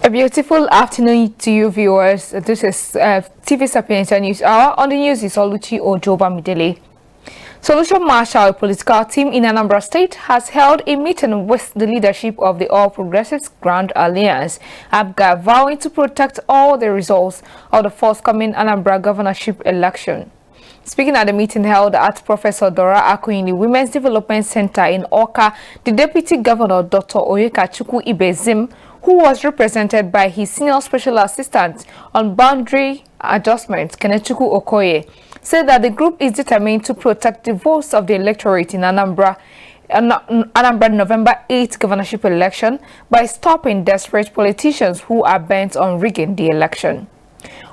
A beautiful afternoon to you viewers. This is TV Sapienza News Hour. On the news is Oluchi Ojoba Midele. Solution Marshal political team in Anambra State has held a meeting with the leadership of the All Progressives Grand Alliance, ABGA, vowing to protect all the results of the forthcoming Anambra governorship election. Speaking at the meeting held at Professor Dora Akuini Women's Development Center in Awka, the Deputy Governor Dr. Oyekachukwu Ibezim, who was represented by his senior special assistant on boundary adjustment, Kenechukwu Okoye, said that the group is determined to protect the votes of the electorate in Anambra November 8th governorship election by stopping desperate politicians who are bent on rigging the election.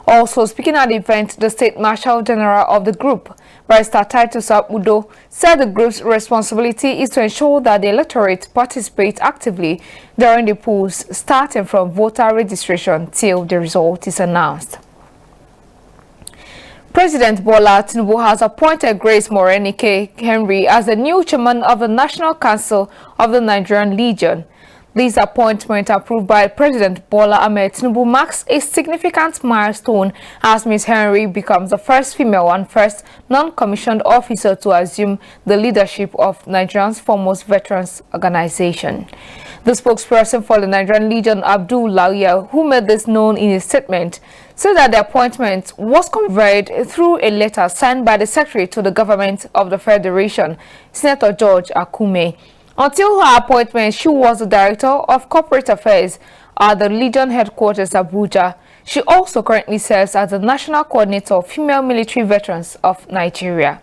Also speaking at the event, the State Marshal General of the group, Barrister Titus Udo, said the group's responsibility is to ensure that the electorate participates actively during the polls, starting from voter registration till the result is announced. President Bola Tinubu has appointed Grace Morenike Henry as the new chairman of the National Council of the Nigerian Legion. This appointment, approved by President Bola Ahmed Tinubu, marks a significant milestone as Ms. Henry becomes the first female and first non-commissioned officer to assume the leadership of Nigeria's foremost veterans organization. The spokesperson for the Nigerian Legion, Abdul Lawyer, who made this known in a statement, said that the appointment was conveyed through a letter signed by the Secretary to the Government of the Federation, Senator George Akume. Until her appointment, she was the Director of Corporate Affairs at the Legion Headquarters, Abuja. She also currently serves as the National Coordinator of Female Military Veterans of Nigeria.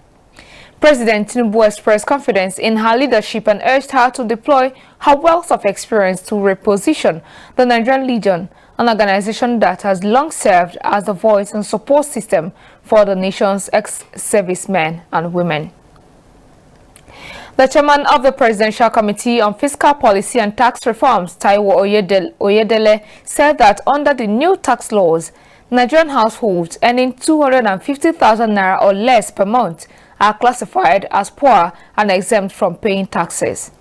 President Tinubu expressed confidence in her leadership and urged her to deploy her wealth of experience to reposition the Nigerian Legion, an organization that has long served as the voice and support system for the nation's ex-servicemen and women. The chairman of the Presidential Committee on Fiscal Policy and Tax Reforms, Taiwo Oyedele, said that under the new tax laws, Nigerian households earning 250,000 naira or less per month are classified as poor and exempt from paying taxes.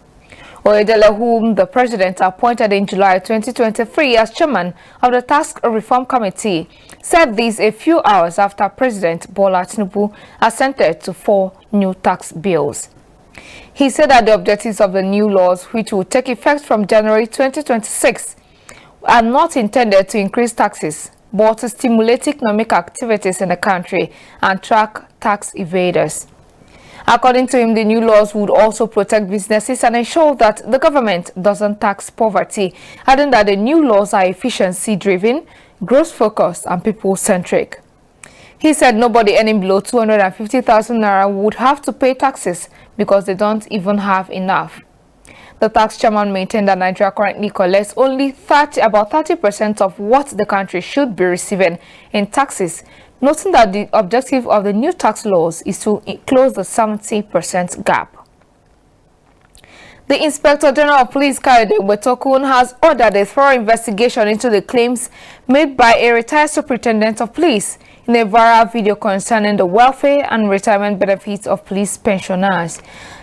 Oyedele, whom the president appointed in July 2023 as chairman of the Tax Reform Committee, said this a few hours after President Bola Tinubu assented to 4 new tax bills. He said that the objectives of the new laws, which will take effect from January 2026, are not intended to increase taxes, but to stimulate economic activities in the country and track tax evaders. According to him, the new laws would also protect businesses and ensure that the government doesn't tax poverty, adding that the new laws are efficiency-driven, growth-focused, and people-centric. He said nobody earning below 250,000 naira would have to pay taxes because they don't even have enough. The tax chairman maintained that Nigeria currently collects only about 30% of what the country should be receiving in taxes, noting that the objective of the new tax laws is to close the 70% gap. The Inspector General of Police, Kayode Wetokun, has ordered a thorough investigation into the claims made by a retired superintendent of police in a viral video concerning the welfare and retirement benefits of police pensioners.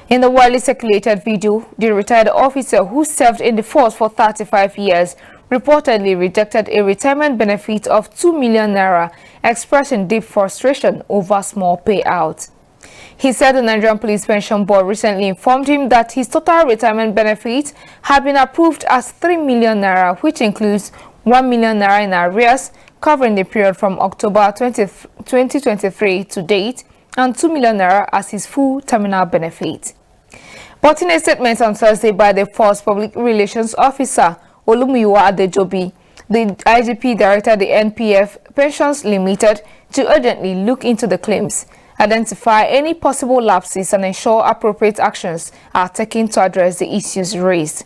In the widely circulated video, the retired officer, who served in the force for 35 years, reportedly rejected a retirement benefit of 2 million naira, expressing deep frustration over small payouts. He said the Nigerian Police Pension Board recently informed him that his total retirement benefit had been approved as 3 million naira, which includes 1 million naira in arrears, covering the period from October 2023 to date, and 2 million naira as his full terminal benefit. But in a statement on Thursday by the Force Public Relations Officer, Olumuyiwa Adejobi, the IGP directed the NPF Pensions Limited to urgently look into the claims, identify any possible lapses, and ensure appropriate actions are taken to address the issues raised.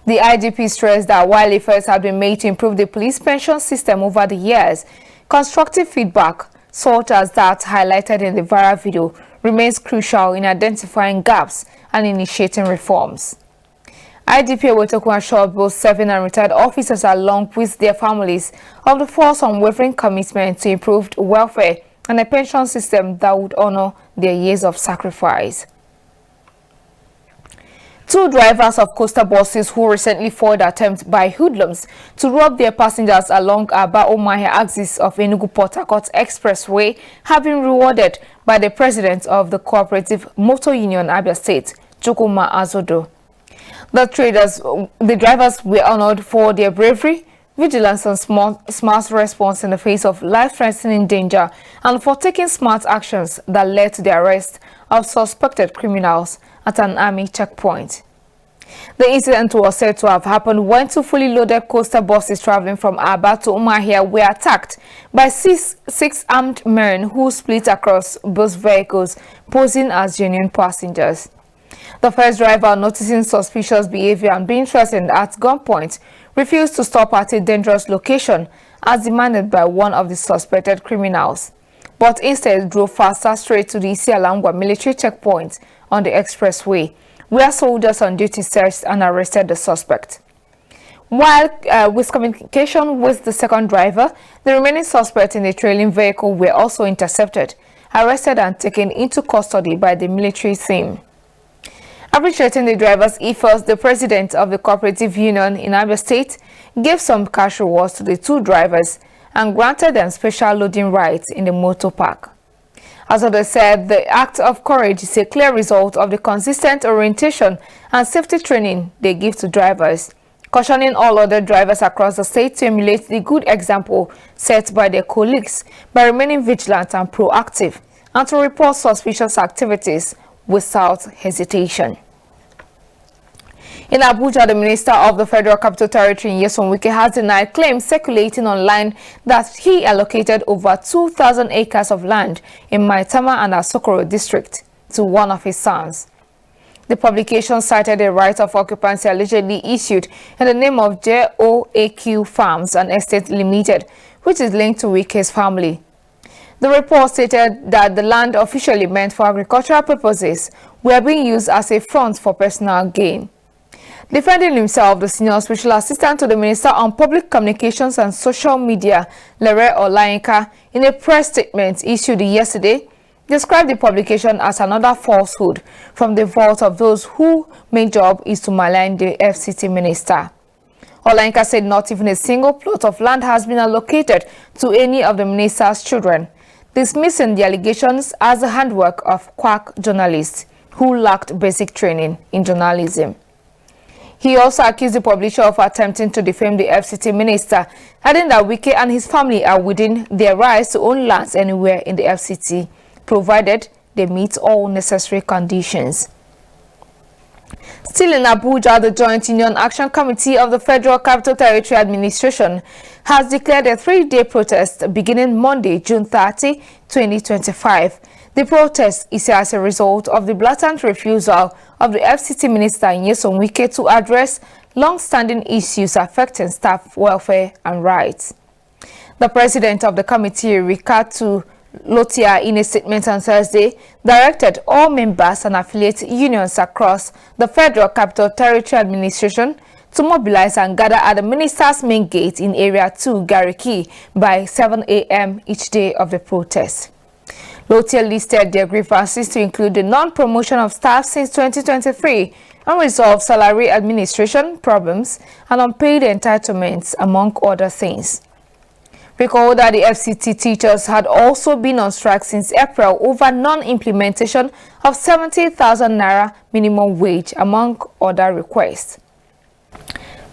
The IGP stressed that while efforts have been made to improve the police pension system over the years, constructive feedback, such as that highlighted in the viral video, remains crucial in identifying gaps and initiating reforms. IGP Wetokun assured both serving and retired officers along with their families of the force unwavering commitment to improved welfare and a pension system that would honor their years of sacrifice. Two drivers of coaster buses who recently foiled attempts by hoodlums to rob their passengers along Aba-Umuahia axis of Enugu-Port Harcourt Expressway have been rewarded by the president of the Cooperative Motor Union Abia State, Chukwuma Azodo. The drivers were honored for their bravery, vigilance and smart response in the face of life-threatening danger and for taking smart actions that led to the arrest of suspected criminals at an army checkpoint. The incident was said to have happened when two fully loaded coaster buses traveling from Aba to Umuahia were attacked by six armed men who split across both vehicles, posing as genuine passengers. The first driver, noticing suspicious behavior and being threatened at gunpoint, refused to stop at a dangerous location as demanded by one of the suspected criminals, but instead drove faster straight to the Isialangwa military checkpoint on the expressway, where soldiers on duty searched and arrested the suspect. While with communication with the second driver, the remaining suspects in the trailing vehicle were also intercepted, arrested and taken into custody by the military team. Appreciating the drivers' efforts, the president of the Cooperative Union in Abia State gave some cash rewards to the two drivers and granted them special loading rights in the motor park. As others said, the act of courage is a clear result of the consistent orientation and safety training they give to drivers, cautioning all other drivers across the state to emulate the good example set by their colleagues by remaining vigilant and proactive and to report suspicious activities without hesitation. In Abuja, the Minister of the Federal Capital Territory, Nyesom Wike, has denied claims circulating online that he allocated over 2,000 acres of land in Maitama and Asokoro district to one of his sons. The publication cited a right of occupancy allegedly issued in the name of JOAQ Farms and Estate Limited, which is linked to Wike's family. The report stated that the land officially meant for agricultural purposes were being used as a front for personal gain. Defending himself, the senior special assistant to the Minister on Public Communications and Social Media, Lere Olayinka, in a press statement issued yesterday, described the publication as another falsehood from the vault of those whose main job is to malign the FCT minister. Olayinka said not even a single plot of land has been allocated to any of the minister's children, dismissing the allegations as the handwork of quack journalists who lacked basic training in journalism. He also accused the publisher of attempting to defame the FCT minister, adding that Wike and his family are within their rights to own lands anywhere in the FCT, provided they meet all necessary conditions. Still in Abuja, the Joint Union Action Committee of the Federal Capital Territory Administration has declared a 3-day protest beginning Monday, June 30, 2025. The protest is as a result of the blatant refusal of the FCT Minister Nyesom Wike to address long-standing issues affecting staff welfare and rights. The president of the committee, Rikatu Lotia, in a statement on Thursday, directed all members and affiliate unions across the Federal Capital Territory Administration to mobilize and gather at the minister's main gate in Area 2, Gariki, by 7 a.m. each day of the protest. Lotia listed their grievances to include the non-promotion of staff since 2023, unresolved salary administration problems, and unpaid entitlements, among other things. Recall that the FCT teachers had also been on strike since April over non-implementation of 70,000 naira minimum wage, among other requests.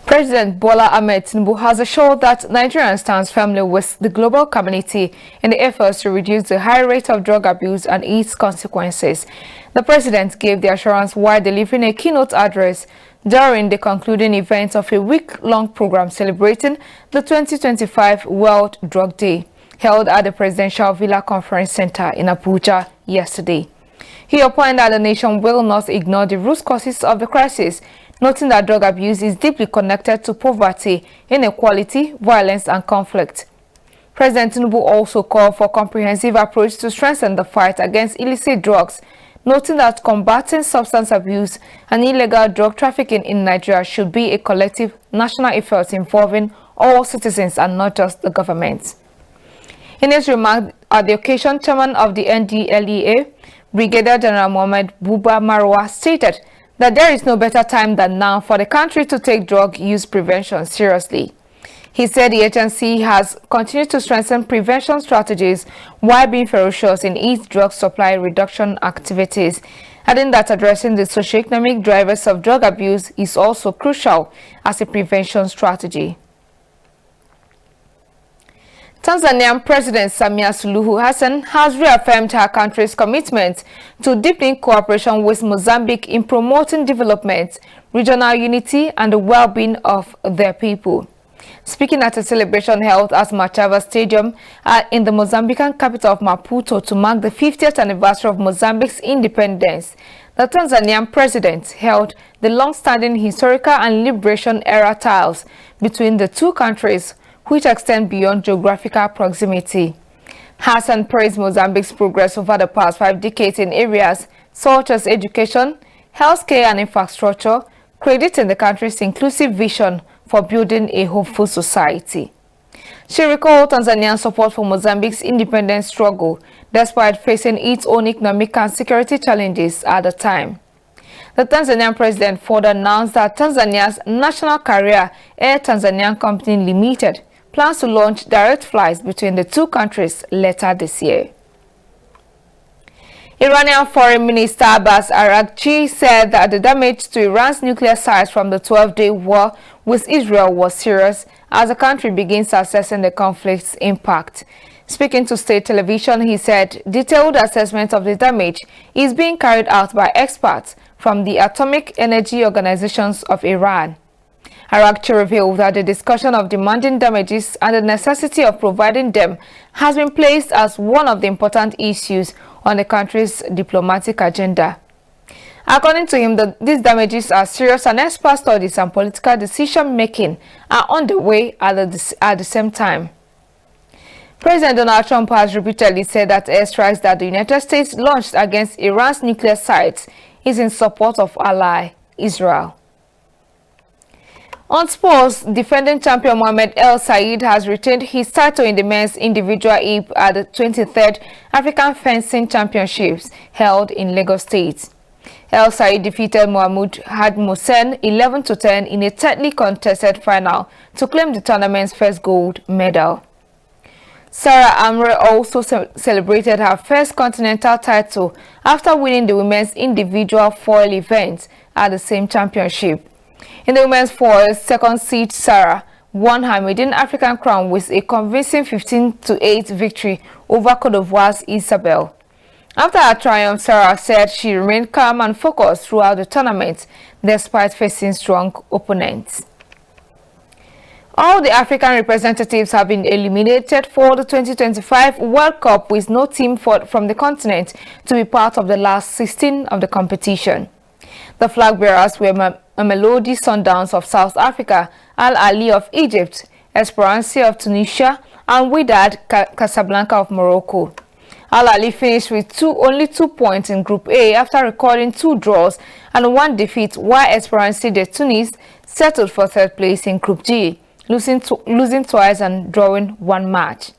President Bola Ahmed Tinubu has assured that Nigeria stands firmly with the global community in the efforts to reduce the high rate of drug abuse and its consequences. The president gave the assurance while delivering a keynote address during the concluding event of a week-long program celebrating the 2025 World Drug Day, held at the Presidential Villa Conference Center in Abuja yesterday. He opined that the nation will not ignore the root causes of the crisis, noting that drug abuse is deeply connected to poverty, inequality, violence, and conflict. President Tinubu also called for a comprehensive approach to strengthen the fight against illicit drugs, noting that combating substance abuse and illegal drug trafficking in Nigeria should be a collective national effort involving all citizens and not just the government. In his remarks at the occasion, chairman of the NDLEA, Brigadier General Mohammed Buba Marwa, stated that there is no better time than now for the country to take drug use prevention seriously. He said the agency has continued to strengthen prevention strategies while being ferocious in its drug supply reduction activities, adding that addressing the socioeconomic drivers of drug abuse is also crucial as a prevention strategy. Tanzanian President Samia Suluhu Hassan has reaffirmed her country's commitment to deepening cooperation with Mozambique in promoting development, regional unity, and the well-being of their people. Speaking at a celebration held at Machava Stadium in the Mozambican capital of Maputo to mark the 50th anniversary of Mozambique's independence, the Tanzanian president held the long-standing historical and liberation era ties between the two countries, which extend beyond geographical proximity. Hassan praised Mozambique's progress over the past 5 decades in areas such as education, healthcare, and infrastructure, crediting the country's inclusive vision for building a hopeful society. She recalled Tanzania's support for Mozambique's independence struggle, despite facing its own economic and security challenges at the time. The Tanzanian president further announced that Tanzania's national carrier, Air Tanzania Company Limited, plans to launch direct flights between the two countries later this year. Iranian Foreign Minister Abbas Araghchi said that the damage to Iran's nuclear sites from the 12-day war with Israel was serious as the country begins assessing the conflict's impact. Speaking to state television, he said detailed assessment of the damage is being carried out by experts from the Atomic Energy Organizations of Iran. Araghchi revealed that the discussion of demanding damages and the necessity of providing them has been placed as one of the important issues on the country's diplomatic agenda. According to him, these damages are serious and expert studies and political decision-making are underway at the same time. President Donald Trump has repeatedly said that airstrikes that the United States launched against Iran's nuclear sites is in support of ally Israel. On sports, defending champion Mohamed El Said has retained his title in the men's individual heap at the 23rd African Fencing Championships held in Lagos State. El Said defeated Mohamed Hadmosen 11-10 in a tightly contested final to claim the tournament's first gold medal. Sarah Amre also celebrated her first continental title after winning the women's individual foil event at the same championship. In the women's foils, second seed Sarah won her maiden African crown with a convincing 15-8 victory over Cote d'Ivoire's Isabel. After her triumph, Sarah said she remained calm and focused throughout the tournament despite facing strong opponents. All the African representatives have been eliminated for the 2025 World Cup with no team from the continent to be part of the last 16 of the competition. The flag bearers were Mamelodi Sundowns of South Africa, Al Ahly of Egypt, Esperance of Tunisia, and Wydad Casablanca of Morocco. Al Ahly finished with only 2 points in Group A after recording 2 draws and 1 defeat, while Esperance de Tunis settled for 3rd place in Group G, losing twice and drawing 1 match.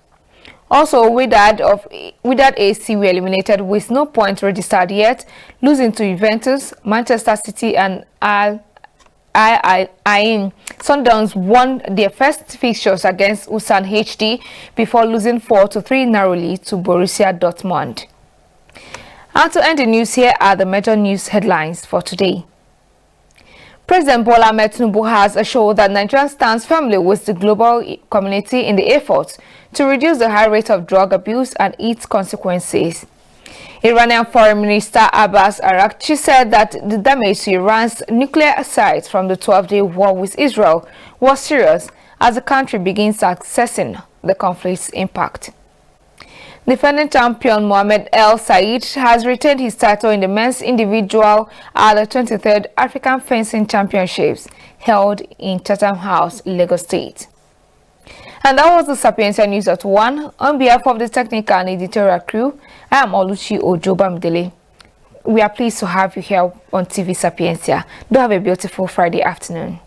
Also, Wydad AC were eliminated with no points registered yet, losing to Juventus, Manchester City, and Al Ain. Sundowns won their first fixtures against Ulsan HD before losing 4-3 narrowly to Borussia Dortmund. And to end the news, here are the major news headlines for today. President Bola Ahmed Tinubu has assured that Nigeria stands firmly with the global community in the efforts to reduce the high rate of drug abuse and its consequences. Iranian Foreign Minister Abbas Araghchi said that the damage to Iran's nuclear sites from the 12-day war with Israel was serious as the country begins assessing the conflict's impact. Defending champion Mohamed El Said has retained his title in the men's individual at the 23rd African Fencing Championships held in Chatham House, Lagos State. And that was the Sapientia News at 1. On behalf of the technical and editorial crew, I am Oluchi Ojobamdele. We are pleased to have you here on TV Sapientia. Do have a beautiful Friday afternoon.